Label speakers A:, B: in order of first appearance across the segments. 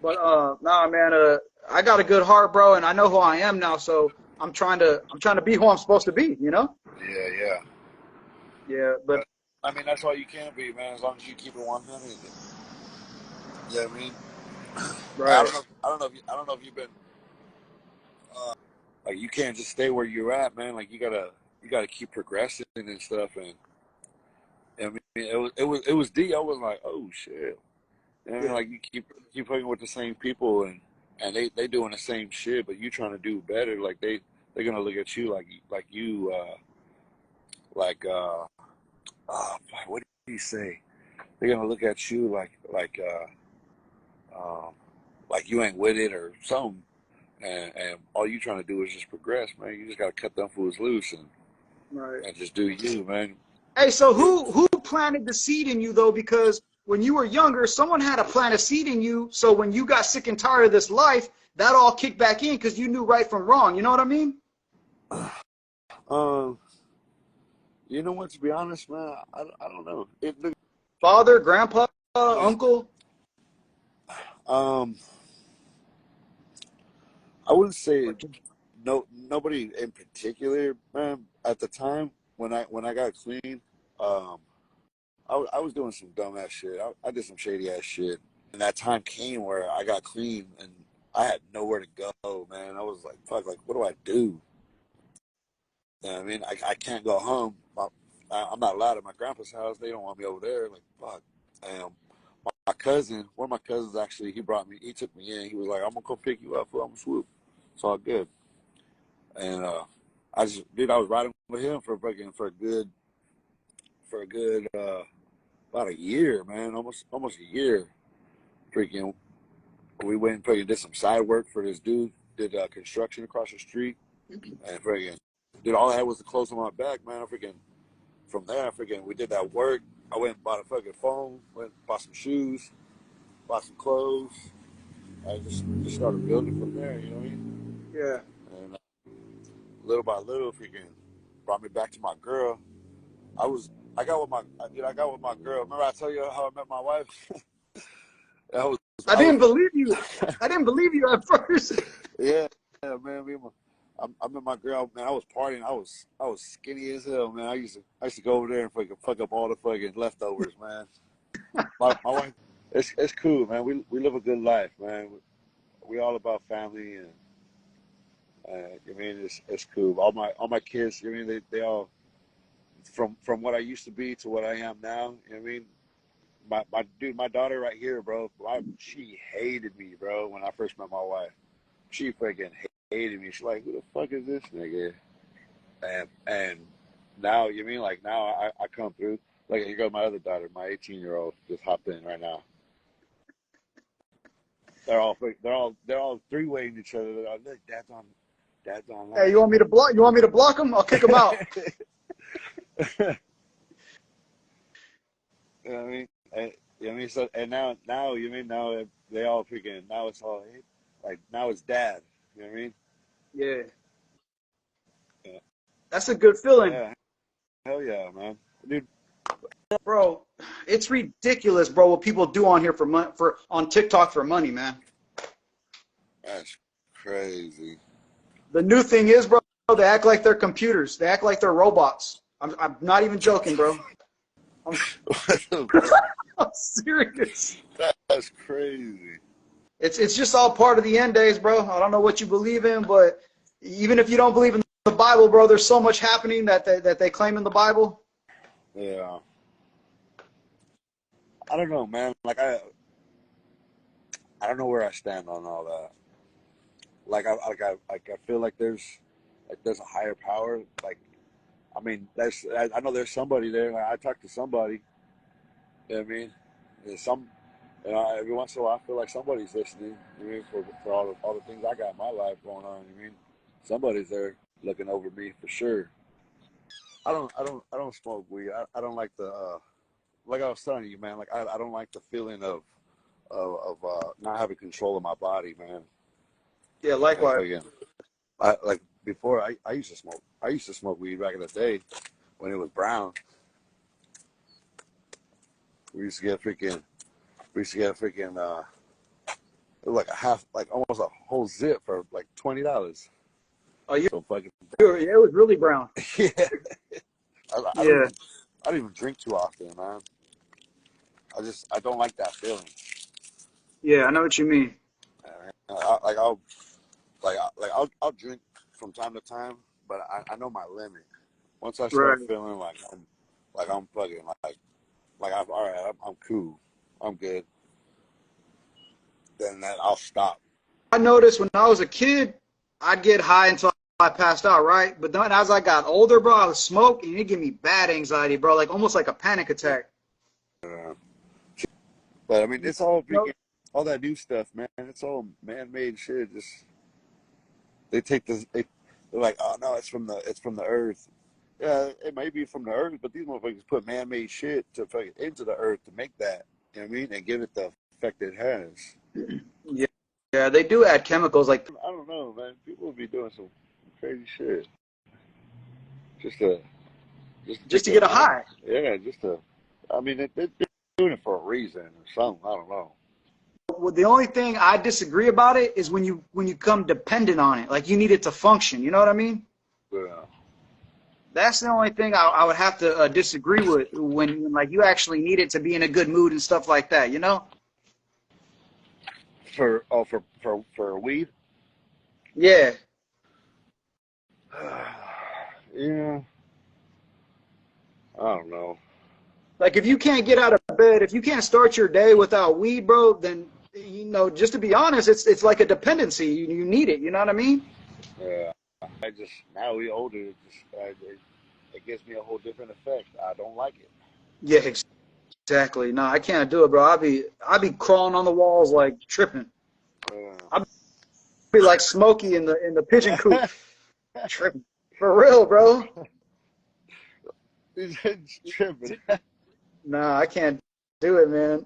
A: But nah, man, I got a good heart, bro, and I know who I am now. So I'm trying to be who I'm supposed to be. You know?
B: Yeah, yeah.
A: Yeah. But
B: But I mean, that's all you can be, man. As long as you keep it 100. Yeah, I mean, I
A: right.
B: don't know. I don't know if you've been like you can't just stay where you're at, man. Like you gotta keep progressing and stuff. And I mean, it was D. I was like, oh shit. You know what I mean?
A: Yeah.
B: Like you keep hanging with the same people and they doing the same shit, but you trying to do better. Like they're gonna look at you like you like what do you say? They're gonna look at you like you ain't with it or something. And all you trying to do is just progress, man. You just gotta cut them fools loose
A: Right.
B: and just do you, man.
A: Hey, so
B: It,
A: who planted the seed in you though? Because when you were younger, someone had to plant a seed in you. So when you got sick and tired of this life, that all kicked back in because you knew right from wrong. You know what I mean?
B: um, you know what? To be honest, man, I don't know.
A: Father, grandpa,
B: Like,
A: uncle.
B: um, I wouldn't say nobody in particular, man. At the time when I got clean, um, I was doing some dumbass shit. I did some shady ass shit, and that time came where I got clean and I had nowhere to go, man. I was like, fuck, like what do I do? You know what I mean, I can't go home. I'm not allowed at my grandpa's house. They don't want me over there. Like fuck. And my cousin, one of my cousins actually, he took me in. He was like, I'm gonna come pick you up. I'm gonna swoop. It's all good. And I was riding with him for a good about a year, man, almost a year. Freaking, we went and freaking did some side work for this dude. Did construction across the street, and freaking, dude, all I had was the clothes on my back, man. I freaking from there, I freaking we did that work. I went and bought a fucking phone, went and bought some shoes, bought some clothes. I just started building from there. You know what I mean?
A: Yeah.
B: And little by little, freaking brought me back to my girl. I was I got with my girl. Remember I told you how I met my wife? I was
A: I
B: I
A: didn't
B: was
A: believe you. I didn't believe you at first.
B: yeah, yeah, man. I met my girl, man. I was partying. I was skinny as hell, man. I used to go over there and fucking fuck up all the fucking leftovers, man. My wife, it's cool, man. We live a good life, man. We all about family and I mean it's cool. All my kids, I mean they all from what I used to be to what I am now. You know what I mean? My dude, my daughter right here, bro. She hated me, bro. When I first met my wife, she freaking hated me. She's like, "Who the fuck is this nigga?" And now, you mean like now I come through. Like here goes my other daughter, my 18-year-old, just hopped in right now. They're all three-waying each other. They're like, look, dad's
A: Hey,
B: online.
A: you want me to block? You want me to block him? I'll kick him out.
B: You know what I mean? You know what I mean? So and now you mean now they all freaking now it's all like now it's dad. You know what I mean?
A: Yeah,
B: Yeah,
A: that's a good feeling,
B: yeah, hell yeah, man, dude.
A: bro. It's ridiculous, bro. What people do on here for money, for on TikTok for money, man.
B: That's crazy.
A: The new thing is, bro, they act like they're computers. They act like they're robots. I'm not even joking, bro. I'm, I'm serious.
B: That's crazy.
A: It's just all part of the end days, bro. I don't know what you believe in, but even if you don't believe in the Bible, bro, there's so much happening that they claim in the Bible.
B: Yeah, I don't know, man. I don't know where I stand on all that. I feel like there's a higher power. Like I mean, I know there's somebody there. Like, I talk to somebody. You know what I mean? There's some, you know, every once in a while, I feel like somebody's listening. You know, for all the things I got in my life going on. You mean, somebody's there looking over me for sure. I don't smoke weed. I don't like the like I was telling you, man. Like I don't like the feeling of not having control of my body, man.
A: Yeah,
B: And
A: likewise.
B: again, I like before I used to smoke. I used to smoke weed back in the day when it was brown. We used to get freaking. We used to get freaking. It was like a half, like almost a whole zip for like $20.
A: Oh, you,
B: So fucking
A: it was really brown.
B: yeah. I don't
A: Yeah,
B: even drink too often, man. I don't like that feeling.
A: yeah, I know what you mean.
B: I'll drink from time to time, but I know my limit. Once I start
A: Right.
B: feeling like I'm fucking like I'm all right, I'm cool, I'm good, then that I'll stop.
A: I noticed when I was a kid, I'd get high until I passed out, right? But then as I got older, bro, I would smoke and it gave me bad anxiety, bro, like almost like a panic attack.
B: Uh, but I mean,
A: You
B: it's all
A: know?
B: freaking all that new stuff, man. It's all man-made shit. Just they take this, they're like, oh no, it's from the earth. Yeah, it may be from the earth, but these motherfuckers put man-made shit to fucking into the earth to make that. You know what I mean? And give it the effect it has.
A: Yeah, yeah, they do add chemicals like
B: I don't know, man. People would be doing some crazy shit just to just to
A: just
B: get
A: to
B: the
A: get a high.
B: yeah, just to. I mean, they're doing it for a reason or something. I don't know.
A: Well, the only thing I disagree about it is when you come dependent on it, like you need it to function. You know what I mean?
B: Yeah.
A: That's the only thing I would have to disagree with when like you actually need it to be in a good mood and stuff like that. You know?
B: For weed.
A: Yeah.
B: Yeah. I don't know.
A: Like if you can't get out of bed, if you can't start your day without weed, bro, then just to be honest, it's like a dependency. You need it. You know what I mean?
B: Yeah. I just now we older. It gives me a whole different effect. I don't like it.
A: Yeah, exactly. No, I can't do it, bro. I'd be crawling on the walls like tripping. I'd be like Smokey in the pigeon coop, tripping for real, bro.
B: He's tripping.
A: Nah, I can't do it, man.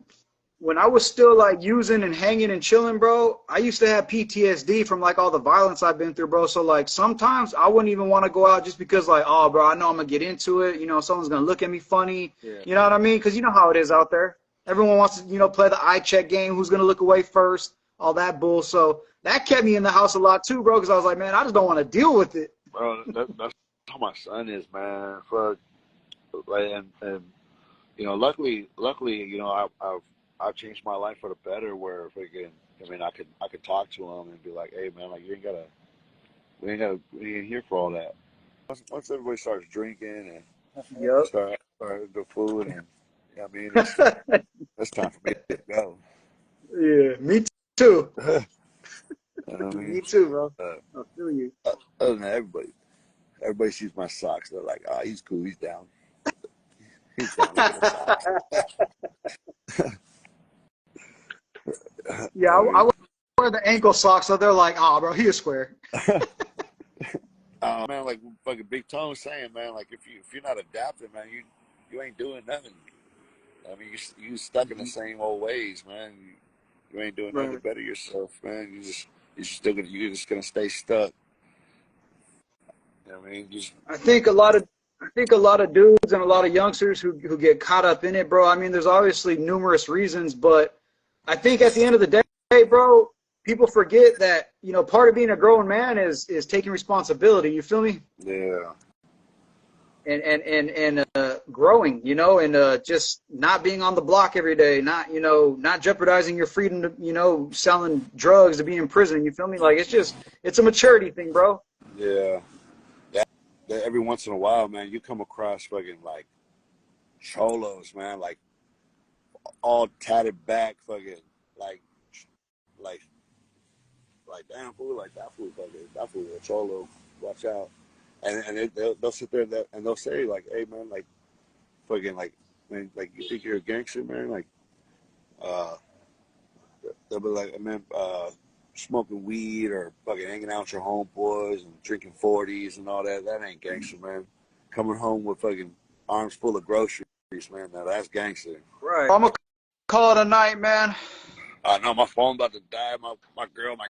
A: When I was still like using and hanging and chilling, bro, I used to have PTSD from like all the violence I've been through, bro. So like sometimes I wouldn't even want to go out just because like, oh, bro, I know I'm gonna get into it. Someone's gonna look at me funny.
B: Yeah.
A: You know what I mean? Because you know how it is out there. Everyone wants to, play the eye check game. Who's gonna look away first? All that bull. So that kept me in the house a lot too, bro. Because I was like, man, I just don't want to deal with it.
B: Bro, that's how my son is, man. Fuck. Like, and luckily, I've changed my life for the better. Where freaking, I mean, I could talk to him and be like, hey, man, like we ain't here for all that. Once everybody starts drinking and
A: Yep.
B: start the food, and I mean, it's time for me to go.
A: Yeah, me too.
B: You know what I mean?
A: Me too, bro.
B: Uh,
A: I feel you.
B: Other than that, everybody sees my socks. They're like, ah, he's cool. He's down. He's down. Look at the socks.
A: Yeah,
B: I
A: I
B: mean,
A: wear the ankle socks, so they're like, oh, bro, he a square.
B: man, like fucking Big Tom was saying, man, like if you're not adapting, man, you ain't doing nothing. I mean, you stuck in the same old ways, man. You ain't doing nothing to
A: Right.
B: better yourself, man. You're just gonna stay stuck. You know what I mean?
A: I think a lot of dudes and a lot of youngsters who get caught up in it, bro. I mean, there's obviously numerous reasons, but I think at the end of the day, bro, people forget that part of being a grown man is taking responsibility. You feel me?
B: Yeah,
A: And growing, and just not being on the block every day, not jeopardizing your freedom to selling drugs to be in prison. You feel me? Like it's a maturity thing, bro.
B: yeah. That every once in a while, man, you come across fucking like cholos, man, like all tatted back, fucking like like damn fool, like that fool a cholo, watch out. They'll sit there and they'll say like, hey man, like fucking like, man, like you think you're a gangster, man, like uh they'll be like, man, smoking weed or fucking hanging out with your homeboys and drinking 40s and all that. That ain't gangster, man. Coming home with fucking arms full of groceries, man. Now that's gangster.
A: Right. I'm gonna call it a night, man.
B: I know my phone about to die. My girl, my